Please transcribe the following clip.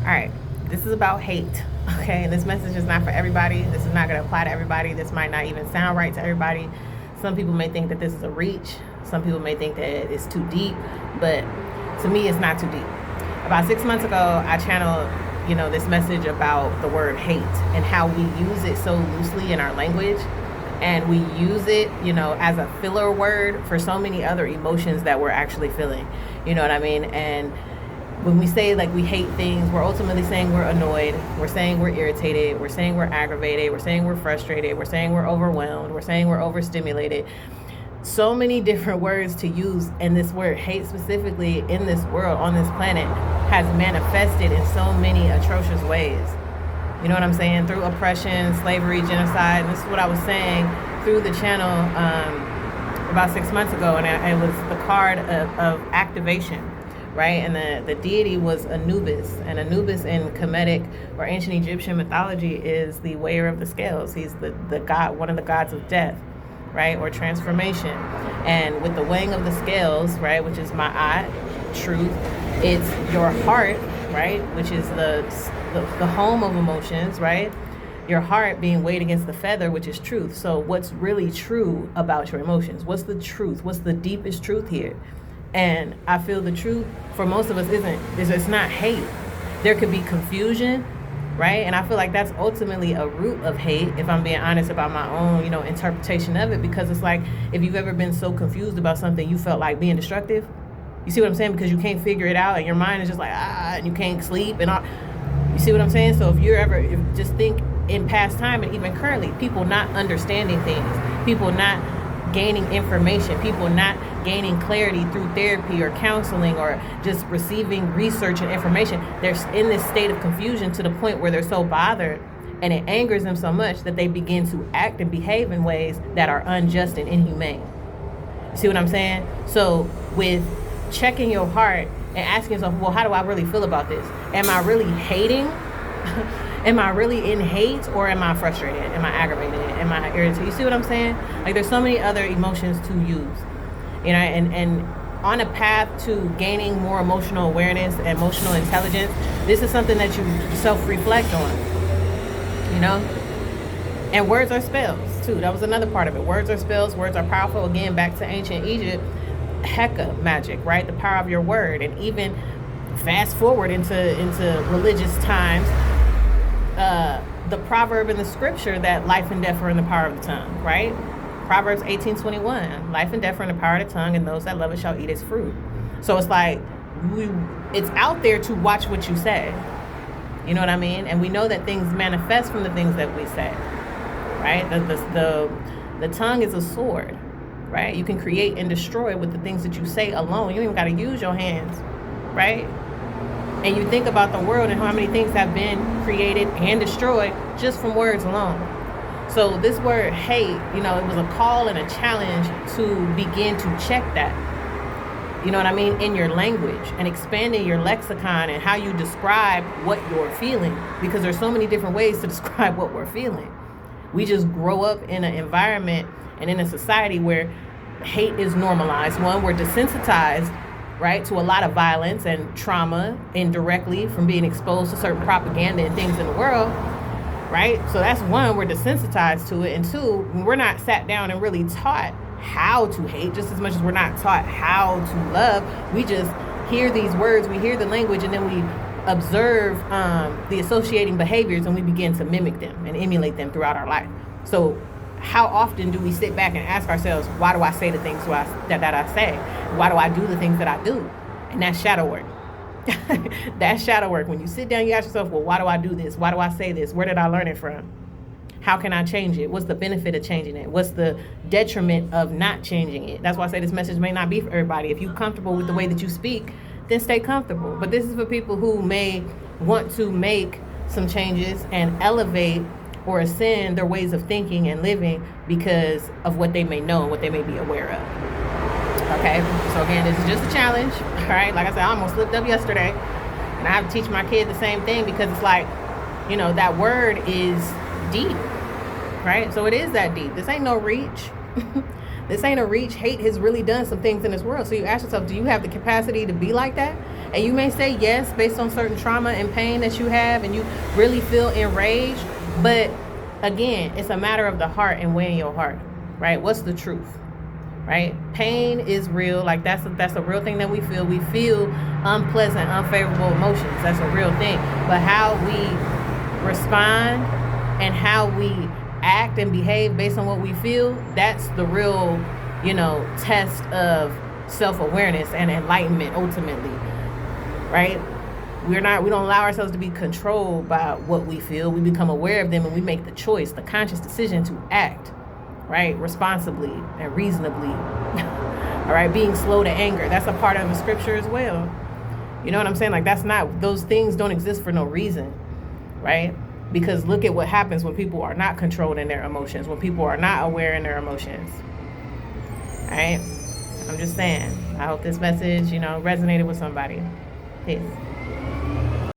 All right, this is about hate. Okay, and this message is not for everybody. This is not going to apply to everybody. This might not even sound right to everybody. Some people may think that this is a reach. Some people may think that it's too deep, but to me, it's not too deep. About 6 months ago, I channeled, this message about the word hate and how we use it so loosely in our language. And we use it, as a filler word for so many other emotions that we're actually feeling. You know what I mean? And when we say like we hate things, we're ultimately saying we're annoyed, we're saying we're irritated, we're saying we're aggravated, we're saying we're frustrated, we're saying we're overwhelmed, we're saying we're overstimulated. So many different words to use, and this word hate specifically in this world, on this planet, has manifested in so many atrocious ways. You know what I'm saying? Through oppression, slavery, genocide. And this is what I was saying through the channel about 6 months ago, and it was the card of activation. Right, and the deity was Anubis, and Anubis in Kemetic or ancient Egyptian mythology is the weigher of the scales. He's the god, one of the gods of death, right, or transformation. And with the weighing of the scales, right, which is ma'at, truth, it's your heart, right, which is the home of emotions, right. Your heart being weighed against the feather, which is truth. So what's really true about your emotions? What's the truth? What's the deepest truth here? And I feel the truth for most of us it's not hate. There could be confusion, right? And I feel like that's ultimately a root of hate, if I'm being honest about my own, interpretation of it, because it's like, if you've ever been so confused about something, you felt like being destructive. You see what I'm saying? Because you can't figure it out, and your mind is just like, and you can't sleep, and all. You see what I'm saying? So if just think in past time and even currently, people not understanding things, people not gaining information, people not gaining clarity through therapy or counseling or just receiving research and information. They're in this state of confusion to the point where they're so bothered, and it angers them so much that they begin to act and behave in ways that are unjust and inhumane. See what I'm saying? So with checking your heart and asking yourself, well, how do I really feel about this? Am I really hating? Am I really in hate, or am I frustrated? Am I aggravated? Am I irritated? You see what I'm saying? Like, there's so many other emotions to use, and on a path to gaining more emotional awareness and emotional intelligence, this is something that you self-reflect on, And words are spells, too. That was another part of it. Words are spells. Words are powerful. Again, back to ancient Egypt, Heka magic, right? The power of your word. And even fast forward into religious times, the proverb in the scripture that life and death are in the power of the tongue, right? Proverbs 18:21, life and death are in the power of the tongue, and those that love it shall eat its fruit. So it's like, it's out there to watch what you say. You know what I mean? And we know that things manifest from the things that we say, right? The tongue is a sword, right? You can create and destroy with the things that you say alone. You don't even got to use your hands, right? And you think about the world and how many things have been created and destroyed just from words alone. So this word hate, it was a call and a challenge to begin to check that, you know what I mean, in your language, and expanding your lexicon and how you describe what you're feeling, because there's so many different ways to describe what we're feeling. We just grow up in an environment and in a society where hate is normalized. One, we're desensitized, right, to a lot of violence and trauma indirectly from being exposed to certain propaganda and things in the world, right? So that's one, we're desensitized to it. And two, we're not sat down and really taught how to hate, just as much as we're not taught how to love. We just hear these words, we hear the language, and then we observe the associating behaviors, and we begin to mimic them and emulate them throughout our life. So how often do we sit back and ask ourselves, why do I say the things that I say? Why do I do the things that I do? And that's shadow work. That's shadow work. When you sit down, you ask yourself, well, why do I do this? Why do I say this? Where did I learn it from? How can I change it? What's the benefit of changing it? What's the detriment of not changing it? That's why I say this message may not be for everybody. If you're comfortable with the way that you speak, then stay comfortable. But this is for people who may want to make some changes and elevate or ascend their ways of thinking and living because of what they may know and what they may be aware of. Okay, so again, this is just a challenge. All right, like I said, I almost slipped up yesterday, and I have to teach my kid the same thing, because it's like, that word is deep, right? So it is that deep. This ain't no reach. This ain't a reach. Hate has really done some things in this world. So you ask yourself, do you have the capacity to be like that? And you may say yes based on certain trauma and pain that you have and you really feel enraged. But again, it's a matter of the heart and weighing your heart, right? What's the truth, right? Pain is real. Like that's a real thing that we feel. We feel unpleasant, unfavorable emotions. That's a real thing. But how we respond and how we act and behave based on what we feel, that's the real, test of self-awareness and enlightenment ultimately, right? We don't allow ourselves to be controlled by what we feel. We become aware of them and we make the choice, the conscious decision to act, right, responsibly and reasonably. All right, being slow to anger, that's a part of the scripture as well. You know what I'm saying? Like those things don't exist for no reason, right? Because look at what happens when people are not controlled in their emotions, when people are not aware in their emotions. All right? I'm just saying. I hope this message, resonated with somebody. Peace.